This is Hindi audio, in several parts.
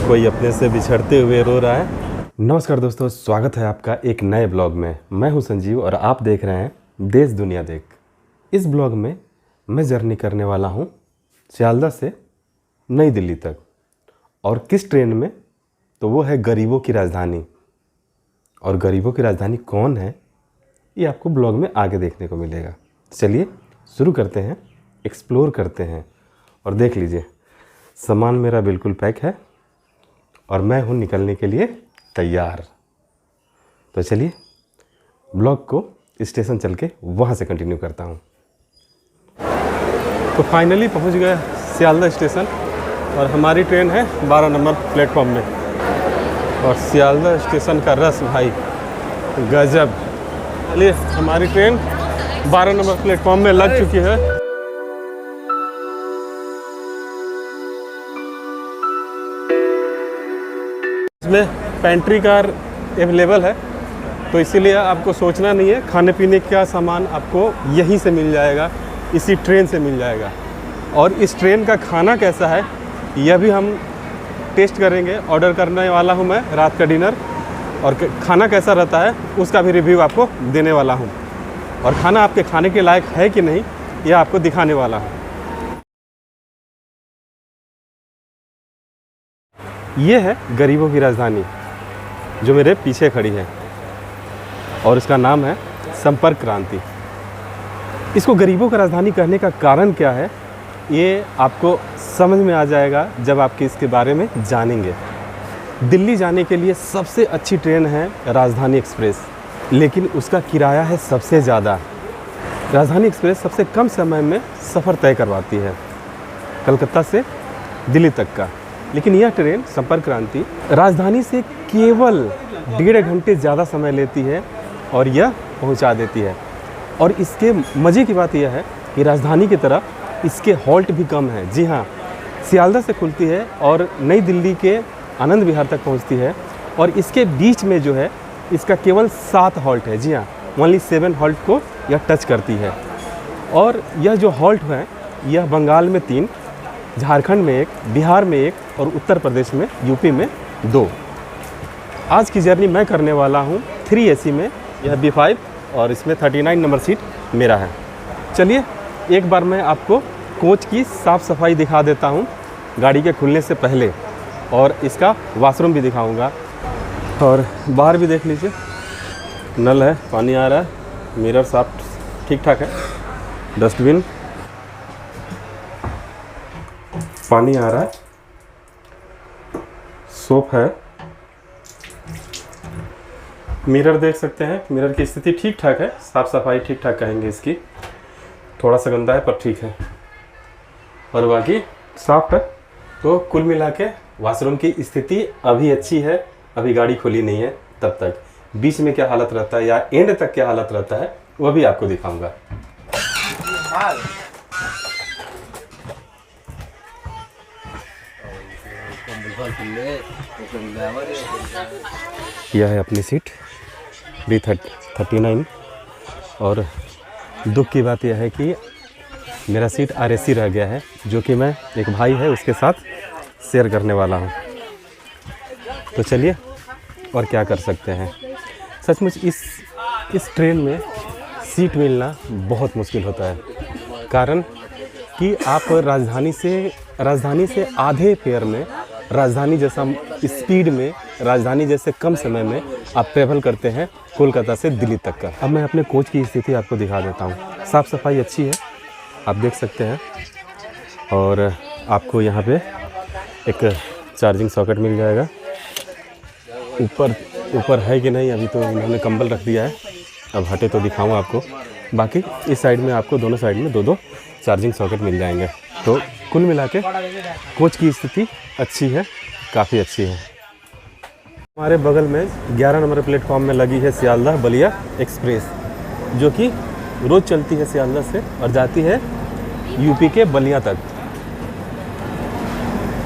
कोई अपने से बिछड़ते हुए रो रहा है। नमस्कार दोस्तों, स्वागत है आपका एक नए ब्लॉग में। मैं हूं संजीव और आप देख रहे हैं देश दुनिया देख। इस ब्लॉग में मैं जर्नी करने वाला हूं सियालदह से नई दिल्ली तक। और किस ट्रेन में? तो वो है गरीबों की राजधानी। और गरीबों की राजधानी कौन है ये आपको ब्लॉग में आगे देखने को मिलेगा। चलिए शुरू करते हैं, एक्सप्लोर करते हैं। और देख लीजिए, सामान मेरा बिल्कुल पैक है और मैं हूँ निकलने के लिए तैयार। तो चलिए ब्लॉग को स्टेशन चल के वहाँ से कंटिन्यू करता हूँ। तो फाइनली पहुँच गए सियालदह स्टेशन और हमारी ट्रेन है 12 नंबर प्लेटफॉर्म में। और सियालदह स्टेशन का रस भाई गजब। चलिए, हमारी ट्रेन 12 नंबर प्लेटफॉर्म में लग चुकी है। इसमें पेंट्री कार अवेलेबल है, तो इसीलिए आपको सोचना नहीं है। खाने पीने का सामान आपको यहीं से मिल जाएगा, इसी ट्रेन से मिल जाएगा। और इस ट्रेन का खाना कैसा है यह भी हम टेस्ट करेंगे। ऑर्डर करने वाला हूं मैं रात का डिनर, और खाना कैसा रहता है उसका भी रिव्यू आपको देने वाला हूं। और खाना आपके खाने के लायक है कि नहीं यह आपको दिखाने वाला हूं। ये है गरीबों की राजधानी जो मेरे पीछे खड़ी है, और इसका नाम है संपर्क क्रांति। इसको गरीबों की राजधानी कहने का कारण क्या है ये आपको समझ में आ जाएगा जब आपके इसके बारे में जानेंगे। दिल्ली जाने के लिए सबसे अच्छी ट्रेन है राजधानी एक्सप्रेस, लेकिन उसका किराया है सबसे ज़्यादा। राजधानी एक्सप्रेस सबसे कम समय में सफ़र तय करवाती है कलकत्ता से दिल्ली तक का। लेकिन यह ट्रेन संपर्क क्रांति राजधानी से केवल 1.5 घंटे ज़्यादा समय लेती है और यह पहुंचा देती है। और इसके मज़े की बात यह है कि राजधानी की तरह इसके हॉल्ट भी कम है। जी हाँ, सियालदह से खुलती है और नई दिल्ली के आनंद विहार तक पहुंचती है। और इसके बीच में जो है इसका केवल 7 हॉल्ट है। जी हाँ, ओनली 7 हॉल्ट को यह टच करती है। और यह जो हॉल्ट है यह बंगाल में 3, झारखंड में 1, बिहार में 1 और उत्तर प्रदेश में, यूपी में 2। आज की जर्नी मैं करने वाला हूँ 3 AC में। यह B5 और इसमें 39 नंबर सीट मेरा है। चलिए एक बार मैं आपको कोच की साफ़ सफाई दिखा देता हूँ गाड़ी के खुलने से पहले, और इसका वॉशरूम भी दिखाऊंगा। और बाहर भी देख लीजिए, नल है, पानी आ रहा है, मिरर साफ ठीक ठाक है, डस्टबिन, पानी आ रहा है, सोप है, मिरर देख सकते हैं। मिरर की स्थिति ठीक ठाक है, साफ सफाई ठीक ठाक कहेंगे इसकी। थोड़ा सा गंदा है पर ठीक है, और बाकी साफ है। तो कुल मिला के वॉशरूम की स्थिति अभी अच्छी है। अभी गाड़ी खुली नहीं है, तब तक बीच में क्या हालत रहता है या एंड तक क्या हालत रहता है वह भी आपको दिखाऊंगा। यह है अपनी सीट B39। और दुख की बात यह है कि मेरा सीट RAC रह गया है, जो कि मैं एक भाई है उसके साथ शेयर करने वाला हूँ। तो चलिए, और क्या कर सकते हैं। सचमुच इस ट्रेन में सीट मिलना बहुत मुश्किल होता है, कारण कि आप राजधानी से आधे फेयर में, राजधानी जैसा स्पीड में, राजधानी जैसे कम समय में आप ट्रेवल करते हैं कोलकाता से दिल्ली तक का। अब मैं अपने कोच की स्थिति आपको दिखा देता हूँ। साफ़ सफाई अच्छी है, आप देख सकते हैं। और आपको यहाँ पे एक चार्जिंग सॉकेट मिल जाएगा। ऊपर है कि नहीं, अभी तो उन्होंने कंबल रख दिया है, अब हटे तो दिखाऊँ आपको। बाकी इस साइड में आपको दोनों साइड में 2-2 चार्जिंग सॉकेट मिल जाएंगे। तो कुल मिला के कोच की स्थिति अच्छी है, काफ़ी अच्छी है। हमारे बगल में 11 नंबर प्लेटफॉर्म में लगी है सियालदह बलिया एक्सप्रेस, जो कि रोज़ चलती है सियालदह से और जाती है यूपी के बलिया तक।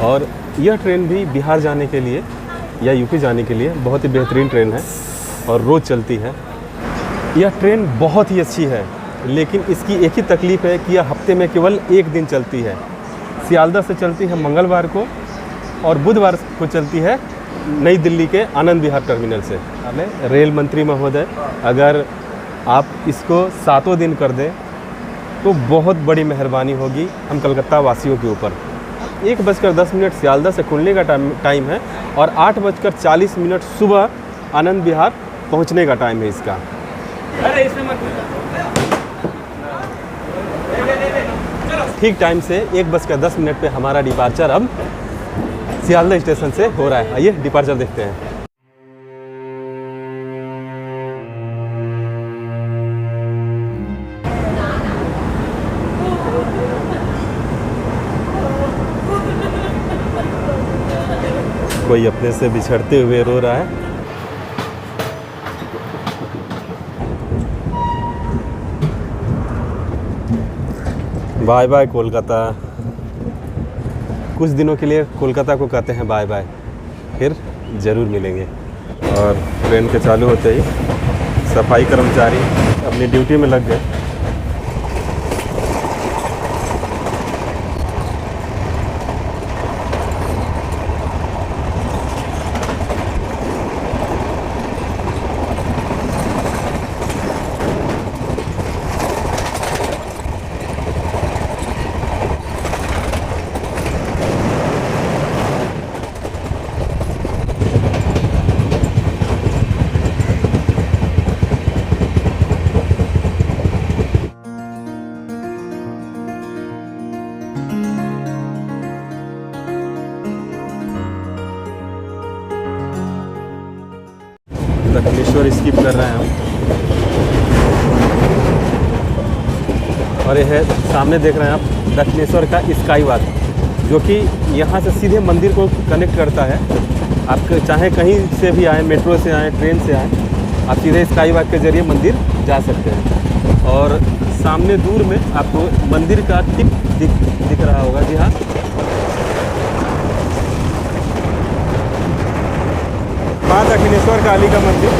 और यह ट्रेन भी बिहार जाने के लिए या यूपी जाने के लिए बहुत ही बेहतरीन ट्रेन है और रोज़ चलती है। यह ट्रेन बहुत ही अच्छी है। लेकिन इसकी एक ही तकलीफ़ है कि यह हफ्ते में केवल एक दिन चलती है। सियालदह से चलती है मंगलवार को और बुधवार को चलती है नई दिल्ली के आनंद विहार टर्मिनल से। रेल मंत्री महोदय, अगर आप इसको 7 दिन कर दें तो बहुत बड़ी मेहरबानी होगी हम कलकत्ता वासियों के ऊपर। 1:10 सियालदह से खुलने का टाइम है और 8:40 सुबह आनंद विहार पहुंचने का टाइम है इसका। अरे इसमें मत ठीक टाइम से 1:10 पे हमारा डिपार्चर अब सियालदह स्टेशन से हो रहा है। आइए डिपार्चर देखते हैं। कोई अपने से बिछड़ते हुए रो रहा है। Bye bye Kolkata. कुछ दिनों के लिए कोलकाता को कहते हैं बाय बाय, फिर ज़रूर मिलेंगे। और ट्रेन के चालू होते ही सफाई कर्मचारी अपनी ड्यूटी में लग गए। दक्षिणेश्वर स्किप कर रहे हैं हम, और यह है सामने देख रहे हैं आप दक्षिणेश्वर का स्काई वॉक, जो कि यहाँ से सीधे मंदिर को कनेक्ट करता है। आप चाहे कहीं से भी आए, मेट्रो से आए, ट्रेन से आए, आप सीधे स्काई वॉक के जरिए मंदिर जा सकते हैं। और सामने दूर में आपको मंदिर का टिप दिख रहा होगा। जी हाँ, माँ दक्षिणेश्वर काली का मंदिर।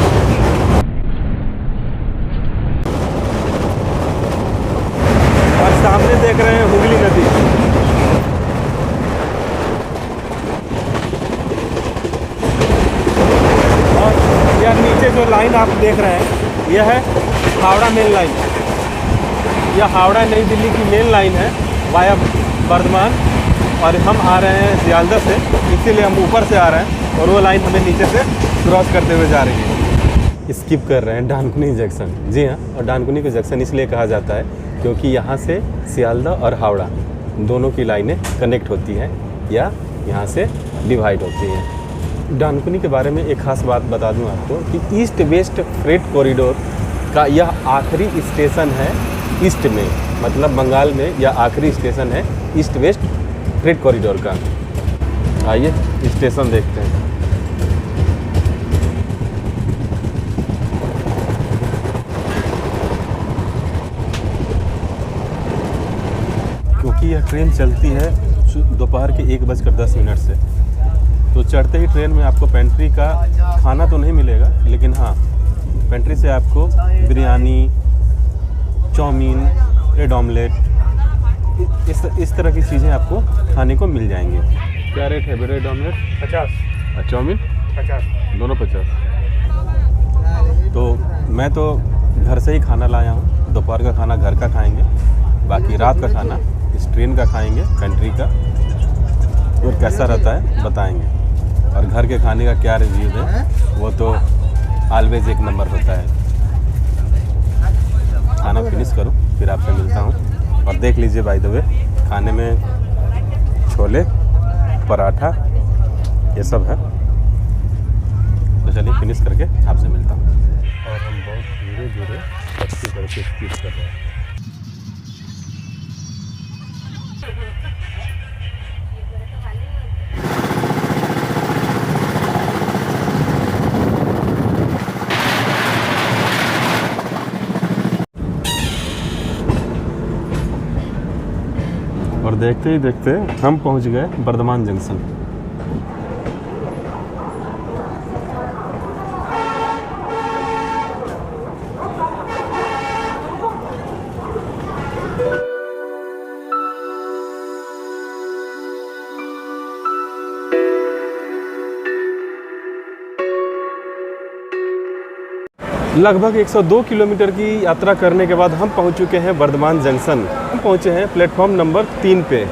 और सामने देख रहे हैं हुगली नदी। और यह नीचे जो लाइन आप देख रहे हैं, यह है हावड़ा मेन लाइन। यह हावड़ा नई दिल्ली की मेन लाइन है वाया बर्धमान, और हम आ रहे हैं सियालदह से, इसीलिए हम ऊपर से आ रहे हैं और वो लाइन हमें नीचे से क्रॉस करते हुए जा रही है। स्किप कर रहे हैं डानकुनी जंक्शन। जी हाँ, और डानकुनी को जंक्शन इसलिए कहा जाता है क्योंकि यहाँ से सियालदह और हावड़ा दोनों की लाइनें कनेक्ट होती हैं या यहाँ से डिवाइड होती हैं। डानकुनी के बारे में एक ख़ास बात बता दूँ आपको कि ईस्ट वेस्ट फ्रेट कॉरिडोर का यह आखिरी स्टेशन है ईस्ट में, मतलब बंगाल में यह आखिरी स्टेशन है ईस्ट वेस्ट फ्रेट कॉरिडोर का। आइए स्टेशन देखते हैं। क्योंकि यह ट्रेन चलती है दोपहर के 1:10 से, तो चढ़ते ही ट्रेन में आपको पेंट्री का खाना तो नहीं मिलेगा, लेकिन हाँ, पेंट्री से आपको बिरयानी, चाउमीन, ब्रेड ऑमलेट, इस तरह की चीज़ें आपको खाने को मिल जाएंगे। क्या रेट है ब्रेड ऑमलेट? 50। और चाउमीन 50, दोनों 50। तो मैं तो घर से ही खाना लाया हूँ। दोपहर का खाना घर का खाएंगे, बाकी रात का खाना इस ट्रेन का खाएंगे, पेंट्री का, और कैसा रहता है बताएंगे। और घर के खाने का क्या रिव्यू है वो तो ऑलवेज एक नंबर होता है। खाना फिनिश करूँ फिर आपसे मिलता हूँ। और देख लीजिए बाय द वे, खाने में छोले, पराठा, ये सब है। तो चलिए फिनिश करके आपसे मिलता हूँ। और हम बहुत धीरे धीरे पत्ती करके स्किप कर रहे हैं। और देखते ही देखते हम पहुंच गए बर्धमान जंक्शन। लगभग 102 किलोमीटर की यात्रा करने के बाद हम पहुंच चुके हैं बर्धमान जंक्शन। हम पहुंचे हैं प्लेटफॉर्म नंबर 3 पे।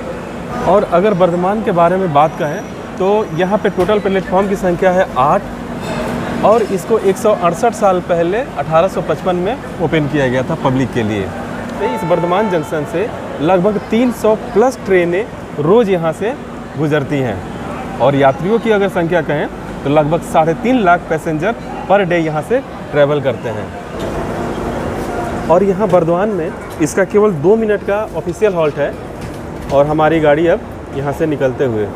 और अगर बर्धमान के बारे में बात करें तो यहाँ पे टोटल प्लेटफॉर्म की संख्या है 8 और इसको 168 साल पहले 1855 में ओपन किया गया था पब्लिक के लिए। तो इस बर्धमान जंक्शन से लगभग 300 प्लस ट्रेनें रोज़ यहाँ से गुजरती हैं और यात्रियों की अगर संख्या कहें तो लगभग 3.5 लाख पैसेंजर पर डे यहाँ से ट्रैवल करते हैं। और यहाँ बर्धमान में इसका केवल 2 मिनट का ऑफिशियल हॉल्ट है और हमारी गाड़ी अब यहाँ से निकलते हुए,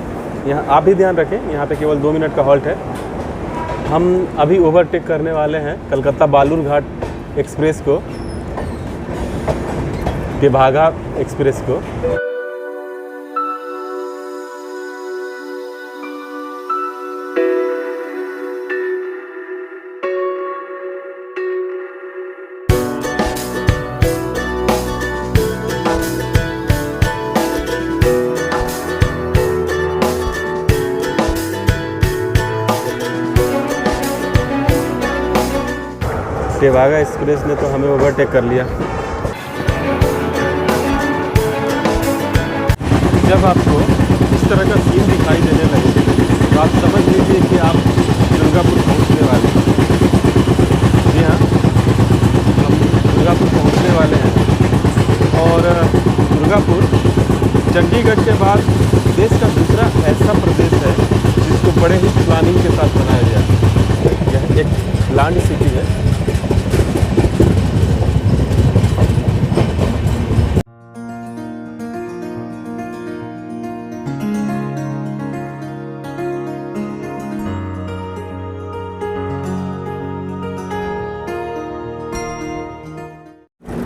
यहाँ आप भी ध्यान रखें, यहाँ पे केवल 2 मिनट का हॉल्ट है। हम अभी ओवरटेक करने वाले हैं कलकत्ता बालूरघाट एक्सप्रेस को, तेभागा एक्सप्रेस को। तेभागा एक्सप्रेस ने तो हमें ओवरटेक कर लिया। जब आपको इस तरह का सीन दिखाई देने लगे तो आप समझ लीजिए कि आप दुर्गापुर पहुंचने वाले हैं। जी हाँ, हम दुर्गापुर पहुंचने वाले हैं। और दुर्गापुर चंडीगढ़ के बाद देश का दूसरा ऐसा प्रदेश है जिसको बड़े ही प्लानिंग के साथ बनाया गया। यह एक प्लान्ड सिटी है।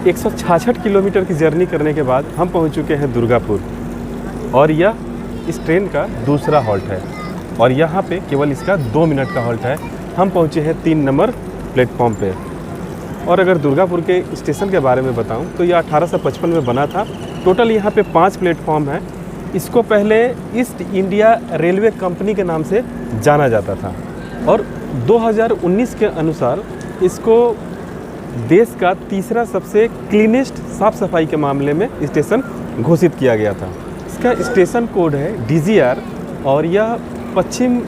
एक 166 किलोमीटर की जर्नी करने के बाद हम पहुंच चुके हैं दुर्गापुर और यह इस ट्रेन का दूसरा हॉल्ट है और यहाँ पे केवल इसका 2 मिनट का हॉल्ट है। हम पहुँचे हैं 3 नंबर प्लेटफॉर्म पे। और अगर दुर्गापुर के स्टेशन के बारे में बताऊं तो यह 1855 में बना था। टोटल यहाँ पे 5 प्लेटफॉर्म है। इसको पहले ईस्ट इंडिया रेलवे कंपनी के नाम से जाना जाता था और 2019 के अनुसार इसको देश का तीसरा सबसे क्लीनेस्ट साफ सफाई के मामले में स्टेशन घोषित किया गया था। इसका स्टेशन कोड है DGR और यह पश्चिम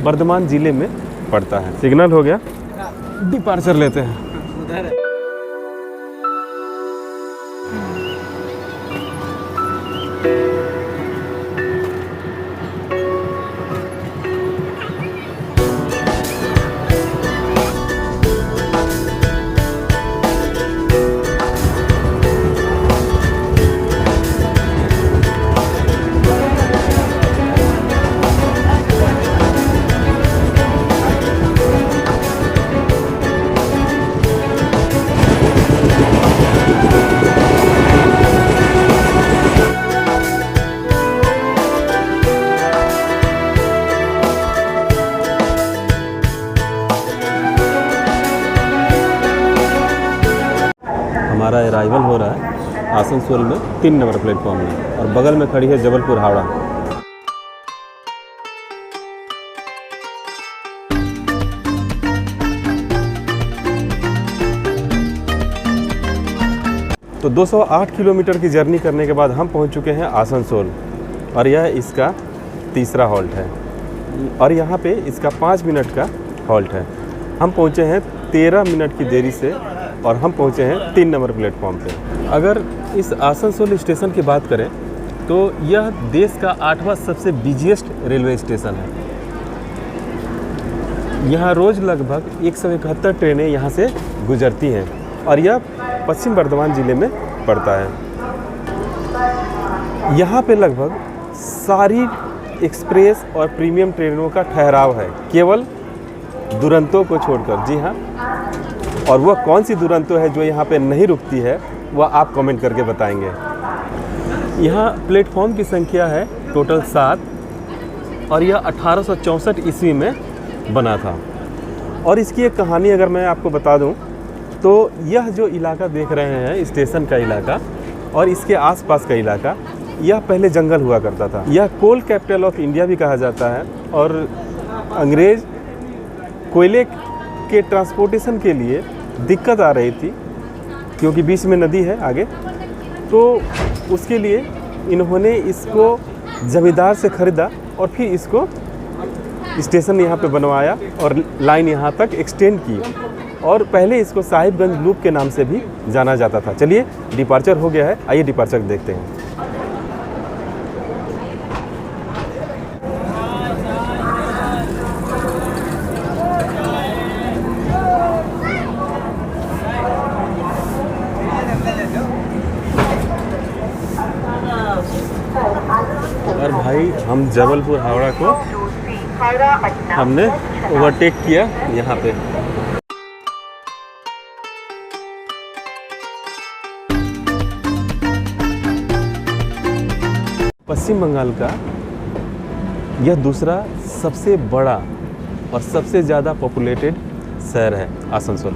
बर्धमान ज़िले में पड़ता है। सिग्नल हो गया, डिपार्चर लेते हैं। हमारा अराइवल हो रहा है आसनसोल में 3 नंबर प्लेटफॉर्म में और बगल में खड़ी है जबलपुर हावड़ा। तो 208 किलोमीटर की जर्नी करने के बाद हम पहुंच चुके हैं आसनसोल और यह इसका तीसरा हॉल्ट है और यहाँ पे इसका 5 मिनट का हॉल्ट है। हम पहुँचे हैं 13 मिनट की देरी से और हम पहुँचे हैं 3 नंबर प्लेटफॉर्म पे। अगर इस आसनसोल स्टेशन की बात करें तो यह देश का 8वां सबसे बिजिएस्ट रेलवे स्टेशन है। यहाँ रोज़ लगभग 171 ट्रेनें यहाँ से गुजरती हैं और यह पश्चिम बर्धमान ज़िले में पड़ता है। यहाँ पे लगभग सारी एक्सप्रेस और प्रीमियम ट्रेनों का ठहराव है, केवल दुरंतो को छोड़कर। जी हाँ, और वह कौन सी दुरंतो है जो यहाँ पे नहीं रुकती है वह आप कमेंट करके बताएंगे। यहाँ प्लेटफॉर्म की संख्या है टोटल 7 और यह 1864 ईस्वी में बना था। और इसकी एक कहानी अगर मैं आपको बता दूं तो यह जो इलाका देख रहे हैं स्टेशन का इलाका और इसके आसपास का इलाका, यह पहले जंगल हुआ करता था। यह कोल कैपिटल ऑफ इंडिया भी कहा जाता है और अंग्रेज़ कोयले के ट्रांसपोर्टेशन के लिए दिक्कत आ रही थी क्योंकि बीच में नदी है आगे, तो उसके लिए इन्होंने इसको ज़मींदार से ख़रीदा और फिर इसको स्टेशन यहाँ पे बनवाया और लाइन यहाँ तक एक्सटेंड की। और पहले इसको साहिबगंज लूप के नाम से भी जाना जाता था। चलिए डिपार्चर हो गया है, आइए डिपार्चर देखते हैं। और भाई हम जबलपुर हावड़ा को हमने ओवरटेक किया यहाँ पे। पश्चिम बंगाल का यह दूसरा सबसे बड़ा और सबसे ज़्यादा पॉपुलेटेड शहर है आसनसोल।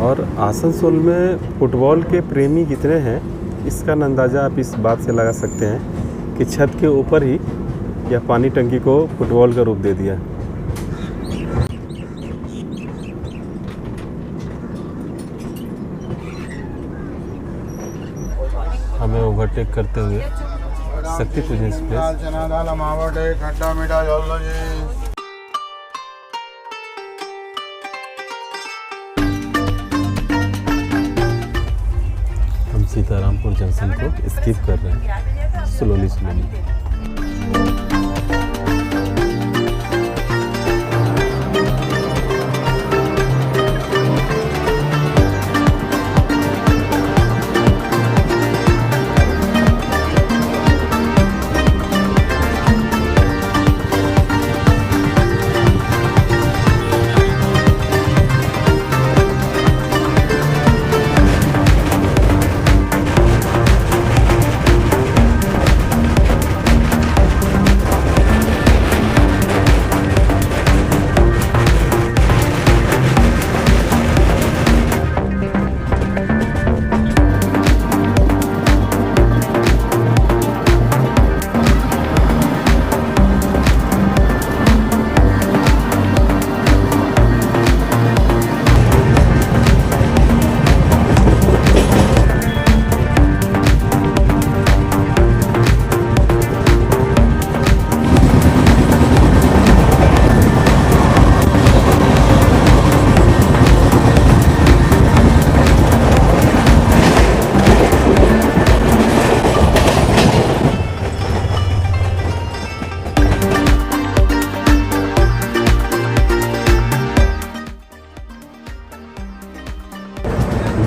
और आसनसोल में फुटबॉल के प्रेमी कितने हैं इसका अंदाज़ा आप इस बात से लगा सकते हैं कि छत के ऊपर ही यह पानी टंकी को फुटबॉल का रूप दे दिया। हमें ओवरटेक करते हुए शक्ति पूजन एक्सप्रेस हम सीतारामपुर जंक्शन को स्किप कर रहे हैं स्लोली।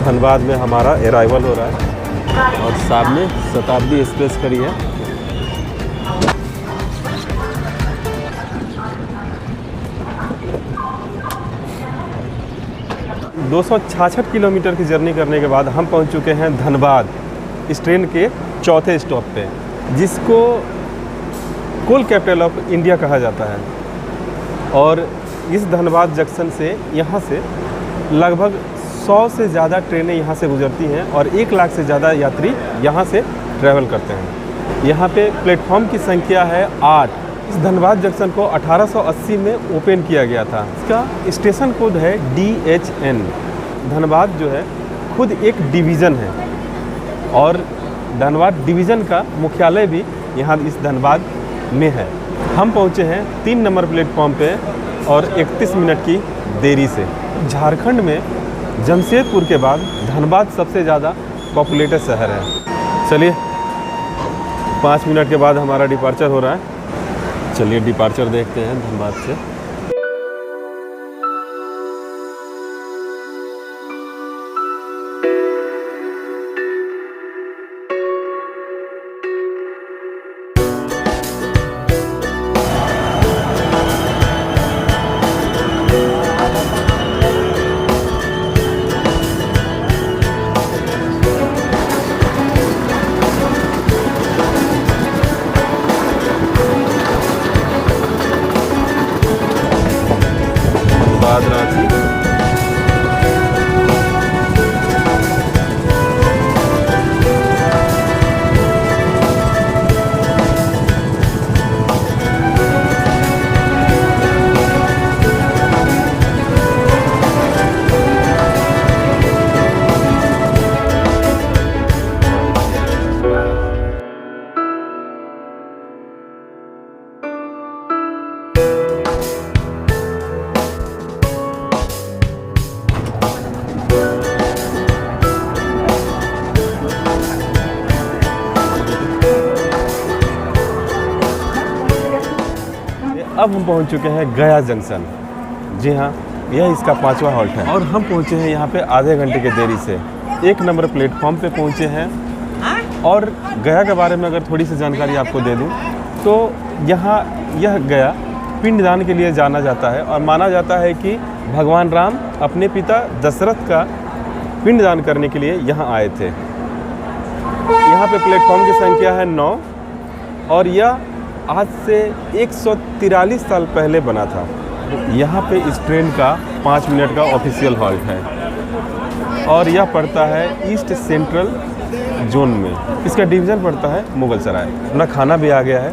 धनबाद में हमारा अराइवल हो रहा है और सामने शताब्दी एक्सप्रेस खड़ी है। ...266 किलोमीटर की जर्नी करने के बाद हम पहुंच चुके हैं धनबाद इस ट्रेन के चौथे स्टॉप पे, जिसको कोल कैपिटल ऑफ इंडिया कहा जाता है। और इस धनबाद जंक्शन से यहाँ से लगभग 100 से ज़्यादा ट्रेनें यहाँ से गुजरती हैं और 1 लाख से ज़्यादा यात्री यहाँ से ट्रैवल करते हैं। यहाँ पे प्लेटफॉर्म की संख्या है 8। इस धनबाद जंक्शन को 1880 में ओपन किया गया था। इसका स्टेशन कोड है DHN। धनबाद जो है खुद एक डिवीज़न है और धनबाद डिवीज़न का मुख्यालय भी यहाँ इस धनबाद में है। हम पहुँचे हैं 3 नंबर प्लेटफॉर्म पे और 31 मिनट की देरी से। झारखंड में जमशेदपुर के बाद धनबाद सबसे ज़्यादा पॉपुलेटेड शहर है। चलिए 5 मिनट के बाद हमारा डिपार्चर हो रहा है। चलिए डिपार्चर देखते हैं धनबाद से। अब हम पहुंच चुके हैं गया जंक्शन। जी हाँ, यह इसका 5वां हॉल्ट है और हम पहुंचे हैं यहाँ पे आधे घंटे के देरी से। 1 नंबर प्लेटफॉर्म पे पहुंचे हैं। और गया के बारे में अगर थोड़ी सी जानकारी आपको दे दूं तो यहाँ यह गया पिंडदान के लिए जाना जाता है और माना जाता है कि भगवान राम अपने पिता दशरथ का पिंडदान करने के लिए यहाँ आए थे। यहाँ पे प्लेटफॉर्म की संख्या है 9 और यह आज से 143 साल पहले बना था। यहाँ पे इस ट्रेन का 5 मिनट का ऑफिशियल हॉल्ट है और यह पड़ता है ईस्ट सेंट्रल जोन में। इसका डिवीज़न पड़ता है मुगल सराय। अपना खाना भी आ गया है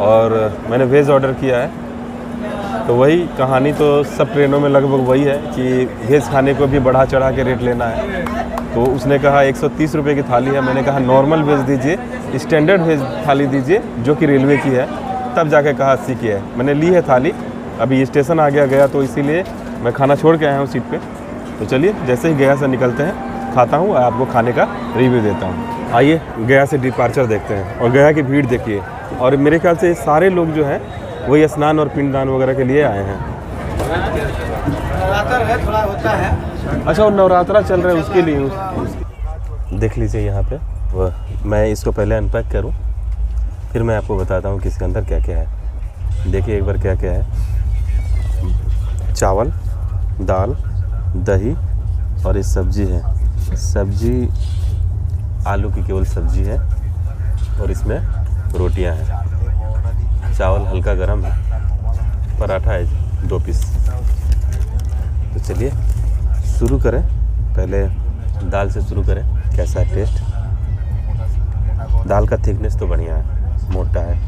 और मैंने वेज ऑर्डर किया है। तो वही कहानी तो सब ट्रेनों में लगभग वही है कि वेज खाने को भी बढ़ा चढ़ा के रेट लेना है। तो उसने कहा 130 रुपये की थाली है, मैंने कहा नॉर्मल वेज दीजिए, स्टैंडर्ड वेज थाली दीजिए जो कि रेलवे की है। तब जाके कहा 80 की है। मैंने ली है थाली, अभी स्टेशन आ गया तो इसीलिए मैं खाना छोड़ के आया हूँ सीट पे। तो चलिए जैसे ही गया से निकलते हैं, खाता हूँ, आपको खाने का रिव्यू देता हूँ। आइए गया से डिपार्चर देखते हैं और गया की भीड़ देखिए। और मेरे ख्याल से सारे लोग जो हैं वही स्नान और पिंडदान वगैरह के लिए आए हैं। नवरात्र है, थोड़ा होता है। अच्छा, और नवरात्रा चल रहा है उसके लिए देख लीजिए यहाँ पे। वह मैं इसको पहले अनपैक करूँ, फिर मैं आपको बताता हूँ कि इसके अंदर क्या क्या है। देखिए एक बार क्या क्या है। चावल, दाल, दही और ये सब्जी है। सब्जी आलू की केवल सब्जी है और इसमें रोटियां हैं। चावल हल्का गरम है, पराठा है 2 पीस। तो चलिए शुरू करें, पहले दाल से शुरू करें। कैसा है टेस्ट? दाल का थिकनेस तो बढ़िया है, मोटा है।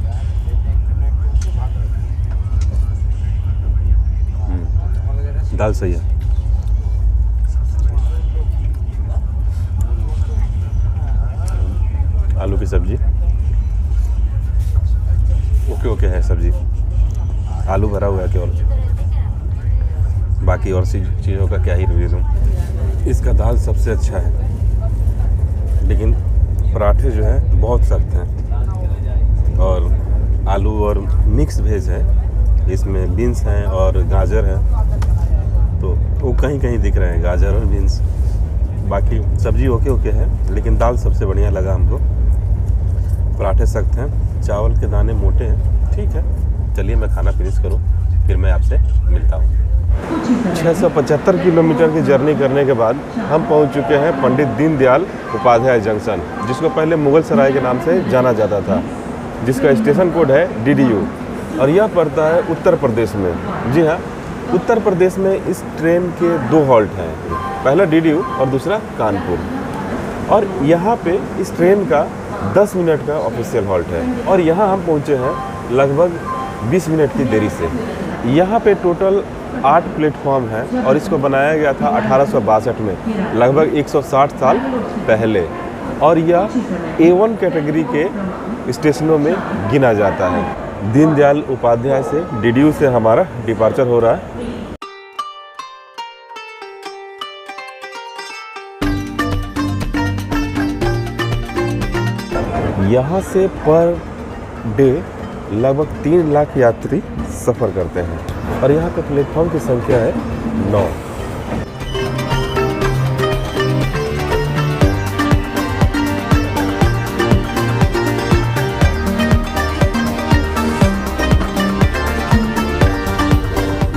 दाल सही है। आलू की सब्जी ओके है। सब्जी आलू भरा हुआ है केवल, बाकी और सी चीज़ों का क्या ही रिव्यू दूँ। इसका दाल सबसे अच्छा है, लेकिन पराठे जो है बहुत सख्त हैं और आलू और मिक्स वेज है। इसमें बीन्स हैं और गाजर है, तो वो कहीं कहीं दिख रहे हैं गाजर और बीन्स। बाकी सब्जी ओके है, लेकिन दाल सबसे बढ़िया लगा हमको। पराठे सख्त हैं, चावल के दाने मोटे हैं, ठीक है। चलिए मैं खाना फिनिश करूं, फिर मैं आपसे मिलता हूं। 675 किलोमीटर की जर्नी करने के बाद हम पहुंच चुके हैं पंडित दीनदयाल उपाध्याय जंक्शन, जिसको पहले मुगल सराय के नाम से जाना जाता था, जिसका स्टेशन कोड है DDU और यह पड़ता है उत्तर प्रदेश में। जी हाँ, उत्तर प्रदेश में इस ट्रेन के 2 हॉल्ट हैं, पहला DDU और दूसरा कानपुर। और यहाँ पे इस ट्रेन का 10 मिनट का ऑफिशियल हॉल्ट है और यहाँ हम पहुँचे हैं लगभग 20 मिनट की देरी से। यहाँ पे टोटल 8 प्लेटफॉर्म है और इसको बनाया गया था 1862 में, लगभग 160 साल पहले। और यह A1 कैटेगरी के स्टेशनों में गिना जाता है। दीनदयाल उपाध्याय से DDU से हमारा डिपार्चर हो रहा है। यहाँ से पर डे लगभग 3 लाख यात्री सफ़र करते हैं और यहाँ पे प्लेटफॉर्म की संख्या है 9।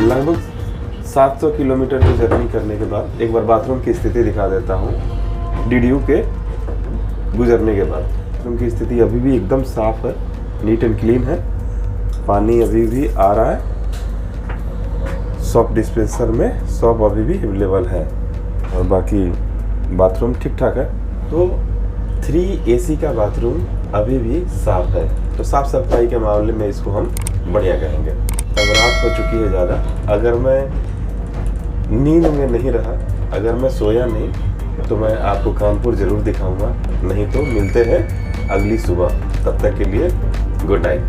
लगभग 700 किलोमीटर की जर्नी करने के बाद एक बार बाथरूम की स्थिति दिखा देता हूँ। DDU के गुजरने के बाद बाथरूम की स्थिति अभी भी एकदम साफ है, नीट एंड क्लीन है। पानी अभी भी आ रहा है। सॉप डिस्पेंसर में सॉप अभी भी अवेलेबल है और बाकी बाथरूम ठीक ठाक है। तो 3 AC का बाथरूम अभी भी साफ है। तो साफ सफाई के मामले में इसको हम बढ़िया कहेंगे। अब रात हो चुकी है ज़्यादा, अगर मैं नींद में नहीं रहा, अगर मैं सोया नहीं, तो मैं आपको कानपुर ज़रूर दिखाऊंगा। नहीं तो मिलते हैं अगली सुबह। तब तक के लिए गुड नाइट।